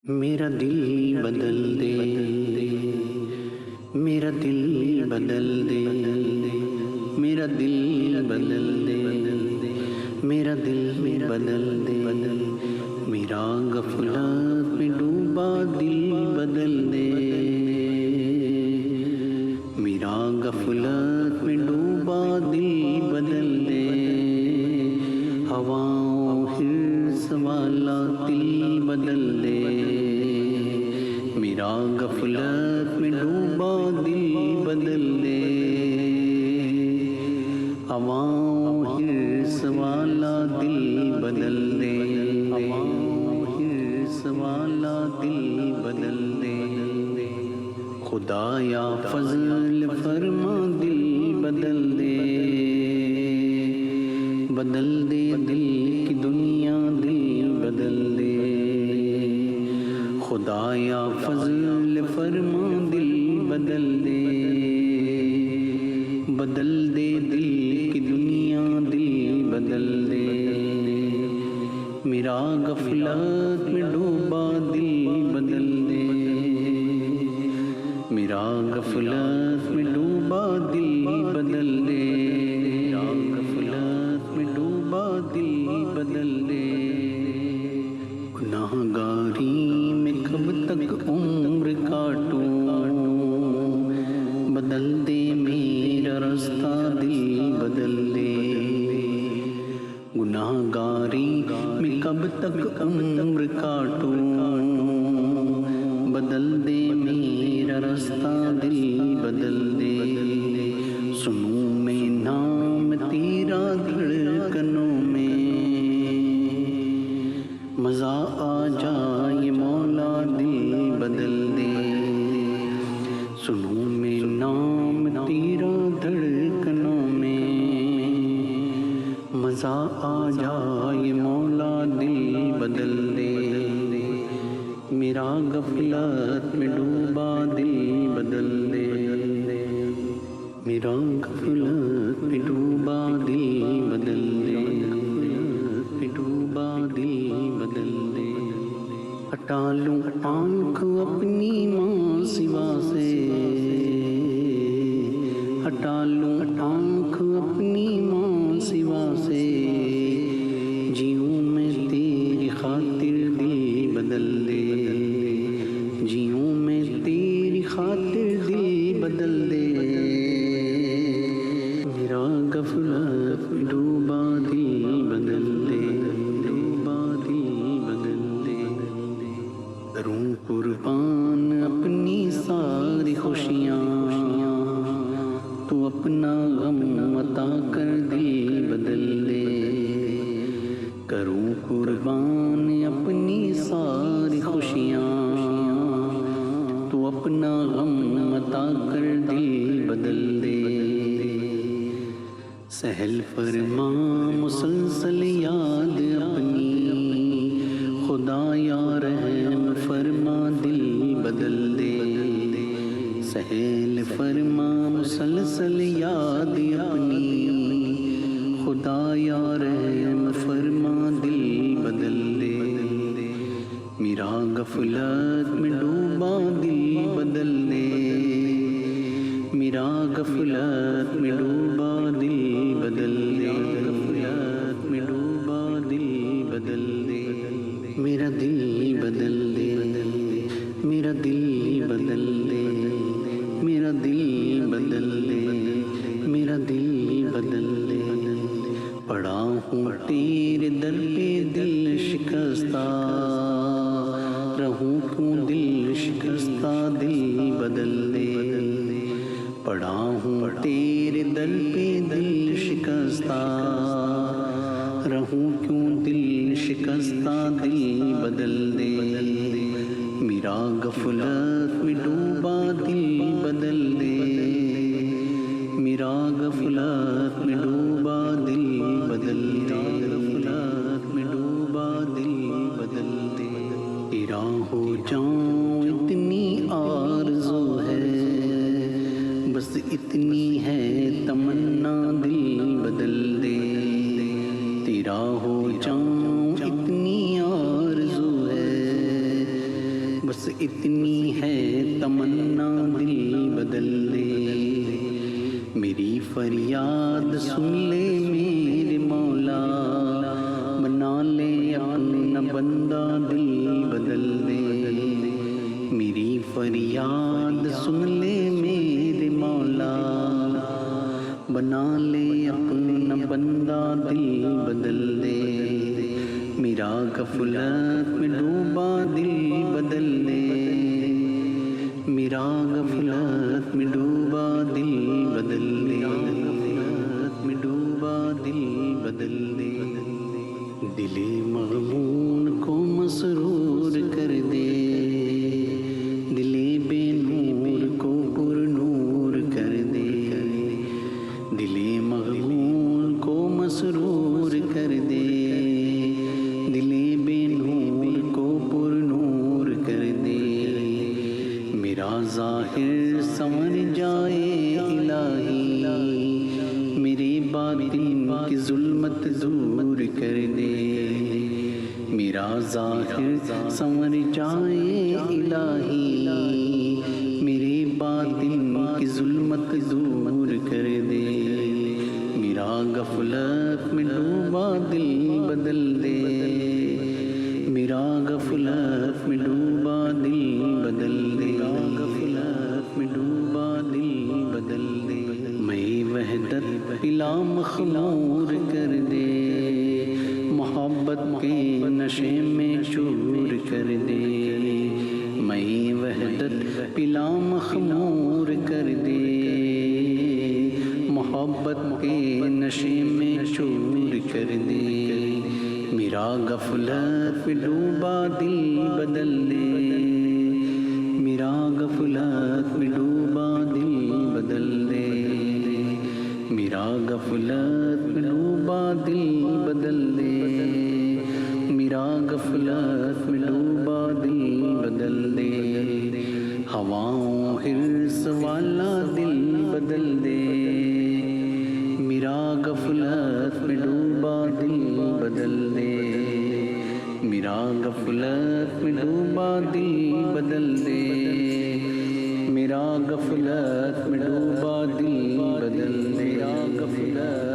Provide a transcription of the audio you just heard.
میرا دل بدل دے، میرا دل بدل دے، میرا دل بدل دے، میرا دل بدل دے، میرا غفلت میں ڈوبا دل بدل دے، میرا غفلت میں ڈوبا دل بدل دے، ہواؤں حرص والا دل بدل دے، میرا غفلت میں ڈوبا دل بدل دے، ہواؤں حرص والا دل بدل دے، ہواؤں حرص والا دل بدل دے، خدایا فضل فرما دل بدل دے، بدل دے دل کی دنیا دل بدل دے، خدایا فضل فرما دل بدل دے، بدل دے دل کی دنیا دل بدل دے، میرا غفلت میں ڈوبا دل بدل دے، میرا غفلت میں ڈوبا دل بدل دے، میرا غفلت میں ڈوبا دل بدل دے، گناہ گاری میں کب تک عمر کاٹوں، بدل دے میرا رستہ دل بدل دے، گناہ گاری میں کب تک عمر کاٹوں، بدل دے میرا رستہ دل بدل دے، سنوں میں نام تیرا دھڑکنوں میں، مزہ آ جائے مولا دل بدل دے، سنوں میں نام تیرا دھڑکنوں میں، مزہ آ جائے مولا دل بدل دے، میرا غفلت میں ڈوبا دل بدل دے، میرا غفلت میں ڈوبا دل بدل دے، میں ڈوبا دل بدل دے، ہٹا لوں آنکھ اپنی ماں سوا سے، ہٹا لوں آنکھ اپنی ماں سوا سے، جیوں میں تیری خاطر دل بدل دے، جیوں میں تیری خاطر دل بدل دے، میرا غفلت میں ڈوبا دل بدل دے، ڈوبا دل بدل دے، کروں قربان اپنی ساری خوشیاں، تو اپنا غم عطا کر دل بدل دے، کروں قربان اپنی ساری خوشیاں، تو اپنا غم عطا کر دل بدل دے، سہل فرما مسلسل یاد اپنی، خدایا رحم فرما دل بدل دے، سہل فرما مسلسل یاد اپنی، خدایا رحم فرما دل بدل دے، میرا غفلت میں ڈوبا دل بدل دے، میرا غفلت میں ڈوبا دل بدل دے، غفلت میں ڈوبا دل بدل دے، میرا دل بدل دے، میرا دل بدل دے، میرا دل بدل دے، میرا دل بدل دے، پڑا ہوں تیرے در پہ دل شکستہ، رہوں کیوں دل شکستہ دل بدل دے، پڑا ہوں تیرے در پہ دل شکستہ، رہوں کیوں دل شکستہ دل بدل دے، میرا غفلت میں ڈوبا دل بدل دے، میرا غفلت میں ڈوبا دل بدل دے، غفلت میں ڈوبا دل بدل دے، تیرا ہو جاؤں اتنی آرزو ہے، بس اتنی ہے تمنا دل بدل دے، تیرا ہو جاؤں اتنی آرزو ہے، اتنی ہے تمنا دل بدل دے، میری فریاد سن لے میرے مولا، بنا لے اپنا بندہ دل بدل دے، میری فریاد سن لے میرے مولا، بنا لے اپنا بندہ دل بدل دے، میرا غفلت میں ڈوبا دل بدل دے، میرا غفلت میں ڈوبا دل بدل دے، غفلت میں ڈوبا دل بدل دے، دل مغمون کو مسرور کر دے، دل بے نور کو پر نور کر دے، دل مغمون کو مسرور کر دے، دل بے نور کو پر نور کر دے، میرا ظاہر سنور جائے الہی، میری باطن کی ظلمت دور کر دے، میرا ظاہر سنور جائے الہی، میری باطن کی ظلمت دور کر دے، میرا غفلت میں ڈوبا دل بدل دے، میرا غفلت میں ڈوبا دل بدل دے، غفلت میں ڈوبا دل بدل دے، میں وحدت پلا مخمور کر دے، محبت کے نشے میں چور کر دے، میں وحدت پلا مخمور کر دے، محبت کے نشے میں چور کر دے، میرا غفلت میں ڈوبا دل بدل دے، میرا غفلت میں ڈوبا دل بدل دے، میرا غفلت میں ڈوبا دل بدل دے، میرا غفلت میں ڈوبا دل بدل دے، ہواؤں حرص والا دل بدل دے، میرا غفلت میں ڈوبا دل بدل دے، میرا غفلت میں ڈوبا دل بدل دے، میرا غفلت میں ڈوبا دل بدل دے، میرا غفلت